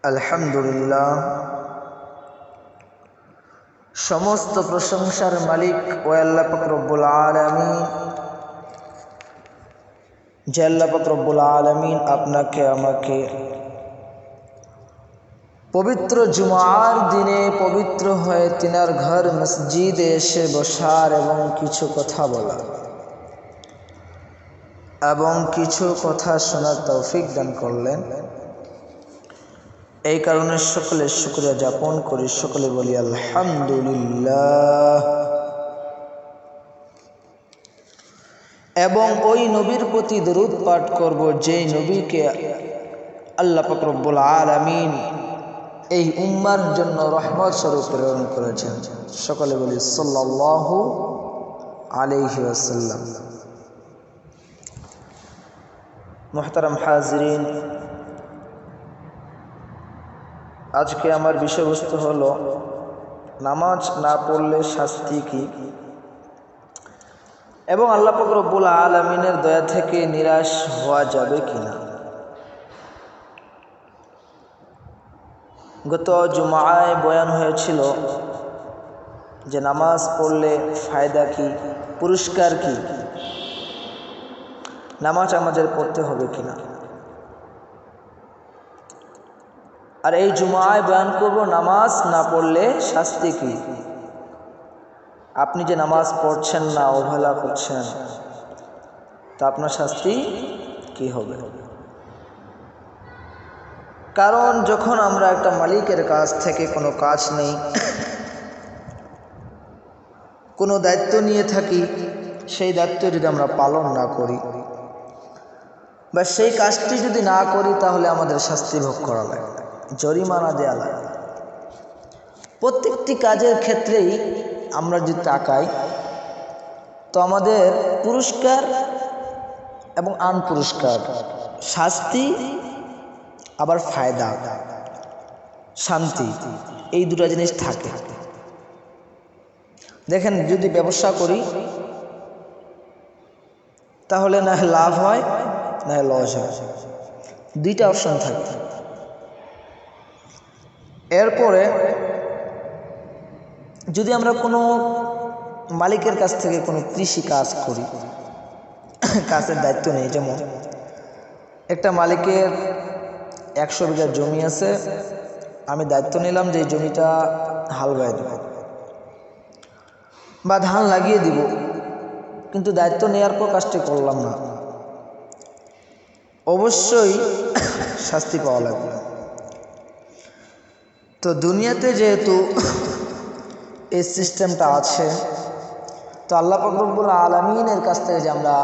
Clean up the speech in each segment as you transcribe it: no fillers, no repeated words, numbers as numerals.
আলহামদুলিল্লাহ, সমস্ত প্রশংসার মালিক ও আল্লাহ পাক রব্বুল আলামিন। যে আল্লাহ পাক রব্বুল আলামিন আপনাকে আমাকে পবিত্র জুমার দিনে পবিত্র হয়ে তিনার ঘর মসজিদে এসে বসার এবং কিছু কথা বলা এবং কিছু কথা শোনার তৌফিক দান করলেন। এই কারণে সকলে শুকরিয়া জ্ঞাপন করি, সকলে বলি আলহামদুলিল্লাহ। এবং ওই নবীর প্রতি দরুদ পাঠ করব যেই নবীকে আল্লাহ পাক রব্বুল আলামিন এই উম্মার জন্য রহমত স্বরূপ প্রেরণ করেছেন। সকলে বলি সাল্লাল্লাহু আলাইহি ওয়াসাল্লাম। মুহতারাম হাজিরিন, আজকে আমার বিষয়বস্তু হলো নামাজ না পড়লে শাস্তি কি, এবং আল্লাহ পাক রব্বুল আলামিনের দয়া থেকে নিরাশ হওয়া যাবে কিনা। গত জুমায় বয়ান হয়েছিল যে নামাজ পড়লে ফায়দা কি, পুরস্কার কি, নামাজ আমাদের পড়তে হবে কিনা। আর এই জুমায় বয়ান করব নামাজ না পড়লে শাস্তি কি। আপনি যে নামাজ পড়ছেন না, অবহেলা করছেন, তা আপনার শাস্তি কি হবে। কারণ যখন আমরা একটা মালিকের কাছ থেকে কোনো কাজ নেই, কোনো দায়িত্ব নিয়ে থাকি, সেই দায়িত্ব যদি আমরা পালন না করি বা সেই কাজটি যদি না করি, তাহলে আমাদের শাস্তি ভোগ করা লাগে, জরিমানা দেওয়া লাগে। প্রত্যেকটি কাজের ক্ষেত্রেই আমরা যদি তাকাই, তো আমাদের পুরস্কার এবং আনপুরস্কার, শাস্তি আবার ফায়দা, শান্তি, এই দুটো জিনিস থাকে। দেখেন, যদি ব্যবসা করি তাহলে না লাভ হয় না লস হয়, দুইটা অপশন থাকে। এরপরে যদি আমরা কোনো মালিকের কাছ থেকে কোনো কৃষি কাজ করি, কাজের দায়িত্ব নেই, যেমন একটা মালিকের 100 বিঘা জমি আছে, আমি দায়িত্ব নিলাম যে এই জমিটা হাল বাই দেব বা ধান লাগিয়ে দিব, কিন্তু দায়িত্ব নেওয়ার পর কাজটি করলাম না, অবশ্যই শাস্তি পাওয়া লাগবে। তো দুনিয়াতে যেহেতু এই সিস্টেমটা আছে, তো আল্লাহ পাক রব্বুল আলামিনের কাছ থেকে যে আমরা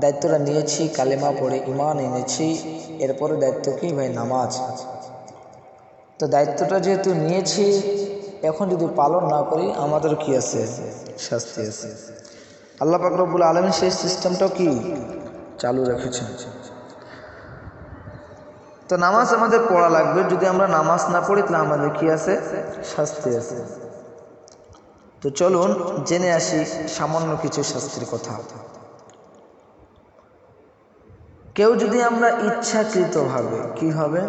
দায়িত্বটা নিয়েছি, কালেমা পড়ে ঈমান এনেছি, এরপরে দায়িত্ব কি ভাই? নামাজ। তো দায়িত্বটা যেহেতু নিয়েছি, এখন যদি পালন না করি, আমাদের কি আছে? শাস্তি আছে। আল্লাহ পাক রব্বুল আলামিন সেই সিস্টেমটাও কি চালু রেখেছেন। তো নামাজ আমাদের পড়া লাগবে। যদি আমরা নামাজ না পড়ি, তাহলে আমাদের কি আছে? শাস্তি আছে। তো চলুন জেনে আসি সামান্য কিছু শাস্তির কথা। কেউ যদি আমরা ইচ্ছাকৃতভাবে, কি হবে?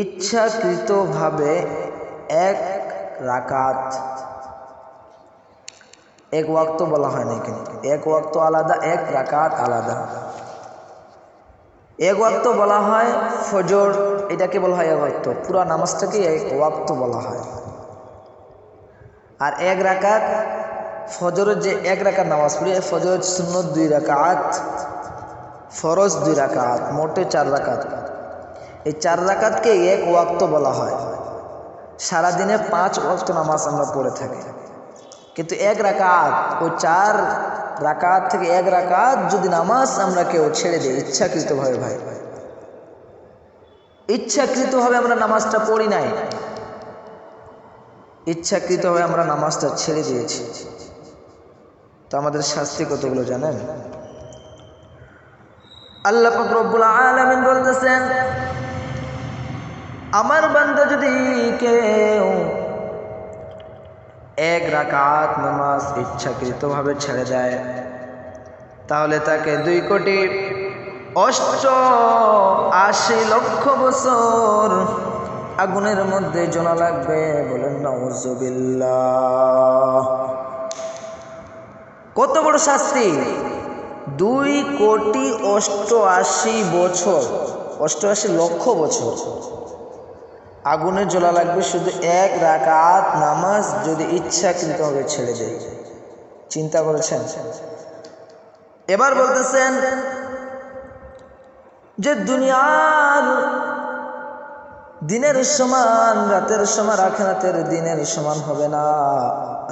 ইচ্ছাকৃতভাবে এক রাকাত, এক ওয়াক্ত বলা হয় না এখানে, এক ওয়াক্ত আলাদা, এক রাকাত আলাদা। এক ওয়াক্ত বলা হয় ফজর, এটাকে বলা হয় এক ওয়াক্ত, পুরা নামাজটাকে এক ওয়াক্ত বলা হয়। আর এক রাকাত, ফজরের যে এক রাকাত নামাজ পড়ি, ফজরের সুন্নত 2 রাকাত, ফরজ 2 রাকাত, মোটে 4 রাকাত। এই 4 রাকাতকে এক ওয়াক্ত বলা হয়। সারাদিনে 5 ওয়াক্ত নামাজ আমরা পড়ে থাকি, কিন্তু এক রাকাত, ওই 4 রাকাত থেকে এক রাকাত যদি নামাজ আমরা কেউ ছেড়ে দিই ইচ্ছাকৃতভাবে, ভাই ইচ্ছাকৃতভাবে আমরা নামাজটা পড়ি নাই, ইচ্ছাকৃতভাবে আমরা নামাজটা ছেড়ে দিয়েছি, তো আমাদের শাস্তি কতগুলো জানেন? আল্লাহ পাক রব্বুল আলামিন বলতেছেন, আমার বান্দা যদি কেউ এক রাকাত নামাজ ইচ্ছাকৃতভাবে ছেড়ে দেয়, তাহলে তাকে 2 কোটি লক্ষ বছর আগুনের মধ্যে জ্বলা লাগবে। বলেন নাউযুবিল্লাহ। কত বড় শাস্তি! 2,88,00,000 বছর, 88 লক্ষ বছর আগুনে জ্বলা লাগবে শুধু এক রাকাত নামাজ যদি ইচ্ছাকৃতভাবে ছেড়ে দেয়। চিন্তা করেছেন? এবার বলতেছেন যে দুনিয়ার দিনের সমান রাতের সমান আখিরাতের দিনের সমান হবে না,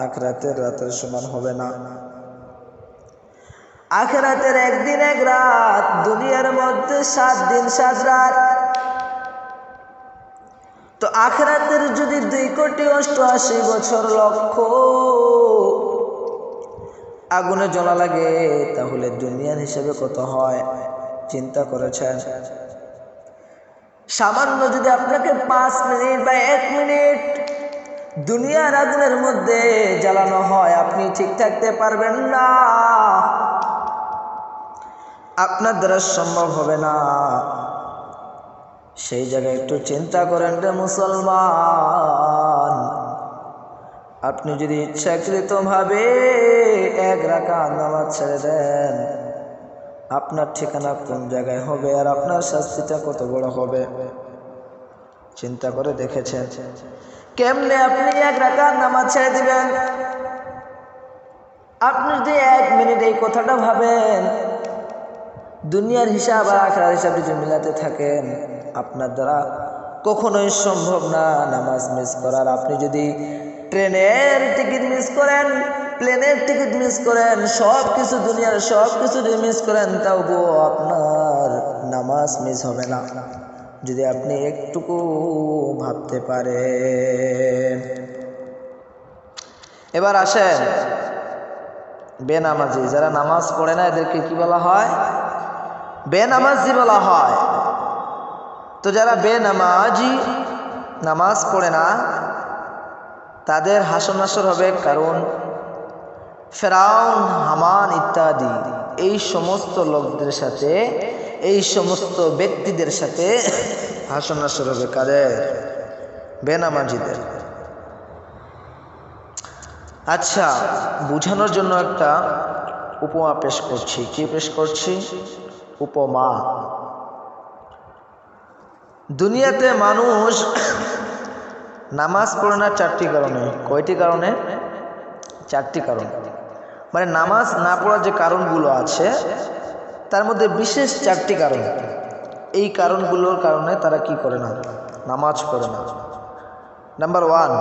আখিরাতের রাতের সমান হবে না। আখিরাতের একদিন এক রাত, দুনিয়ার মধ্যে 7 দিন 7 রাত। তো আখিরাতের যদি 2,88,00,000 বছর লক্ষ আগুনে জ্বলা লাগে, তাহলে দুনিয়ার হিসেবে কত হয় চিন্তা করেছেন? সামান্য যদি আপনাকে 5 মিনিট বা 1 মিনিট দুনিয়ার আগুনের মধ্যে জ্বালানো হয়, আপনি ঠিক থাকতে পারবেন না, আপনার দ্বারা সম্ভব হবে না। সেই জায়গায় একটু চিন্তা করেন রে মুসলমান, আপনি যদি ইচ্ছাকৃতভাবে এক রাকাত নামাজ ছেড়ে দেন, আপনার ঠিকানা কোন জায়গায় হবে আর আপনার শাস্তিটা কত বড় হবে চিন্তা করে দেখেছেন? কেমনে আপনি এক রাকাত নামাজ ছেড়ে দিবেন? আপনি যদি 1 মিনিট এই কথাটা ভাবেন, দুনিয়ার হিসাব আর আখিরাতের হিসাব যদি মিলাতে থাকেন, আপনার দ্বারা কখনোই সম্ভব না নামাজ মিস করার। আপনি যদি ট্রেনের টিকিট মিস করেন, প্লেনের টিকিট মিস করেন, সব কিছু দুনিয়ার সব কিছু যদি মিস করেন, তাও আপনার নামাজ মিস হবে না, যদি আপনি একটুকু ভাবতে পারেন। এবার আসেন বেনামাজি, যারা নামাজ পড়ে না, এদেরকে কি বলা হয়? বেনামাজি বলা হয়। তো যারা বেনামাজি, নামাজ পড়ে না, তাদের হাসর নাসর হবে। কারণ ফেরাউন, হামান ইত্যাদি এই সমস্ত লোকদের সাথে, এই সমস্ত ব্যক্তিদের সাথে হাসর নাসর হবে। কাদের? বেনামাজিদের। আচ্ছা, বুঝানোর জন্য একটা উপমা পেশ করছি। কি পেশ করছি? উপমা। দুনিয়াতে মানুষ নামাজ পড়ে না 4টি কারণে। কয়টি কারণে? 4টি কারণ। মানে নামাজ না পড়ার যে কারণগুলো আছে, তার মধ্যে বিশেষ 4টি কারণ। এই কারণগুলোর কারণে তারা কি করে না? নামাজ পড়ে না। নাম্বার 1,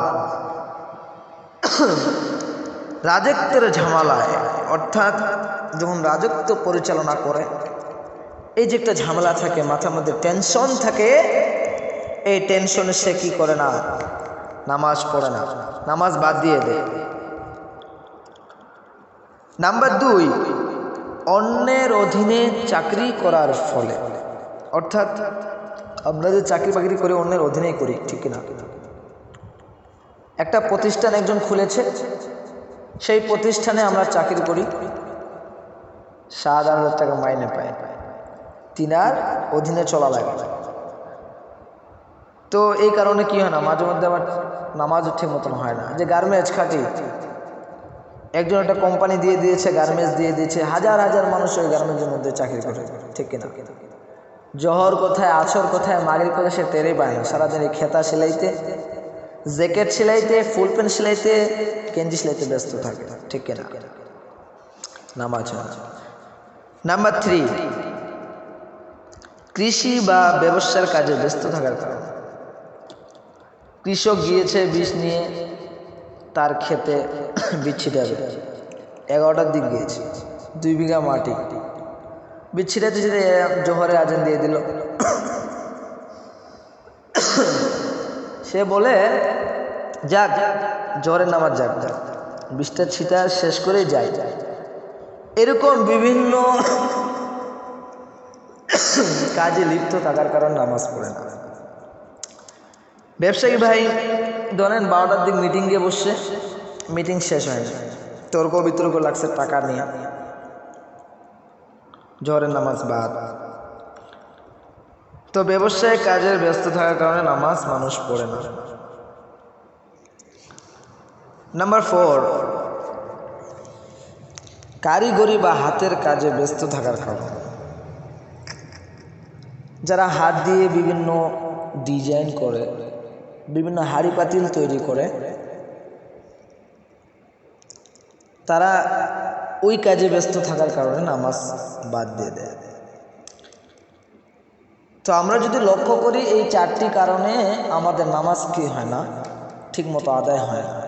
রাজত্বের ঝামেলায়, অর্থাৎ যখন রাজত্ব পরিচালনা করে, এই যে একটা ঝামেলা থাকে, মাথার মধ্যে টেনশন থাকে, এই টেনশনে সে কি করে না? নামাজ পড়ে না, নামাজ বাদ দিয়ে দেয়। নাম্বার 2, অন্যের অধীনে চাকরি করার ফলে, অর্থাৎ আমরা যে চাকরি বাকরি করি অন্যের অধীনেই করি, ঠিক না? একটা প্রতিষ্ঠান একজন খুলেছে, সেই প্রতিষ্ঠানে আমরা চাকরি করি, 7,000 টাকা মাইনে পাই, তিনার অধীনে চলা লাগে। তো এই কারণে কি হয় না, মাঝে মধ্যে আমার নামাজও ঠিক মতন হয় না। যে গার্মেন্টস খাটি, একজন একটা কোম্পানি দিয়ে দিয়েছে, গার্মেন্টস দিয়ে দিয়েছে, হাজার হাজার মানুষ ওই গার্মেন্টসের মধ্যে চাকরি করে, ঠিক কিনা? জহর কোথায়, আসর কোথায়, মাগরিব কোথায়, সে টেরই পায় না। সারাদিন এই খেতা সেলাইতে, জ্যাকেট সেলাইতে, ফুল প্যান্ট সেলাইতে, গেঞ্জি সেলাইতে ব্যস্ত থাকে, ঠিক কিনা? নামাজ হয় না। নাম্বার 3, কৃষি বা ব্যবসার কাজে ব্যস্ত থাকার কারণে। কৃষক গিয়েছে বীজ নিয়ে তার ক্ষেতে বীজ ছিটাবে, 11টার দিক গিয়েছে, 2 বিঘা মাটি, বীজ ছিটাতে ছিটে জোহরের আজান দিয়ে দিল। সে বলে যাক, জোহরের নামাজ যাক, বীজটা ছিটা শেষ করে যাই। এরকম বিভিন্ন কাজে লিপ্ত থাকার কারণে নামাজ পড়ে না। ব্যবসায়ী ভাই ধরেন 12টার দিক মিটিং গিয়ে বসছে, মিটিং শেষ হয় না, তর্ক বিতর্ক লাগছে টাকা নিয়ে, জোহরের নামাজ বাদ। তো ব্যবসায়িক কাজের ব্যস্ত থাকার কারণে নামাজ মানুষ পড়ে না। নাম্বার 4, কারিগরি বা হাতের কাজে ব্যস্ত থাকার কারণে। যারা হাত দিয়ে বিভিন্ন ডিজাইন করে, বিভিন্ন হাঁড়ি পাতিল তৈরি করে, তারা ওই কাজে ব্যস্ত থাকার কারণে নামাজ বাদ দিয়ে দেয়। তো আমরা যদি লক্ষ্য করি এই 4টি কারণে আমাদের নামাজ কি হয় না, ঠিক মতো আদায় হয় না।